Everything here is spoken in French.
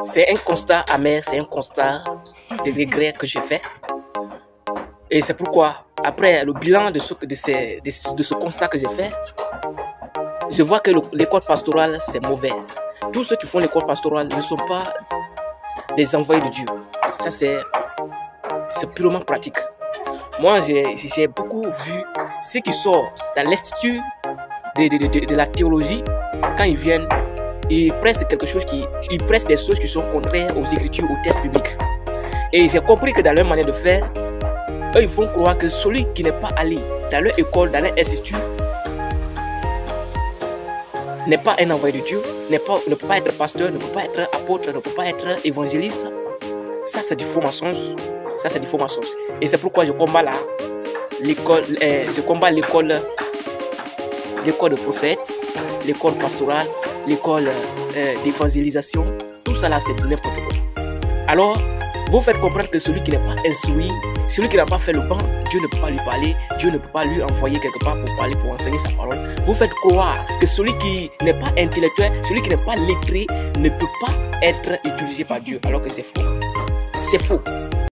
C'est un constat amer, c'est un constat de regret que j'ai fait. Et c'est pourquoi, après le bilan de ce constat que j'ai fait, je vois que l'école pastorale, c'est mauvais. Tous ceux qui font l'école pastorale ne sont pas des envoyés de Dieu. Ça, c'est purement pratique. Moi, j'ai beaucoup vu ceux qui sortent dans l'institut de la théologie. Quand ils viennent, ils pressent ils pressent des choses qui sont contraires aux écritures, aux textes bibliques. Et j'ai compris que dans leur manière de faire, eux, ils font croire que celui qui n'est pas allé dans leur école, dans leur institut, n'est pas un envoyé de Dieu, ne peut pas être pasteur, ne peut pas être apôtre, ne peut pas être évangéliste. Ça, c'est du faux mensonge. Ça, c'est du faux mensonge. Et c'est pourquoi je combats l'école de prophètes, l'école pastorale, l'école d'évangélisation. Tout ça là, c'est n'importe quoi. Alors, vous faites comprendre que celui qui n'est pas instruit, celui qui n'a pas fait le banc, Dieu ne peut pas lui parler, Dieu ne peut pas lui envoyer quelque part pour parler, pour enseigner sa parole. Vous faites croire que celui qui n'est pas intellectuel, celui qui n'est pas lettré, ne peut pas être utilisé par Dieu, alors que c'est faux. C'est faux.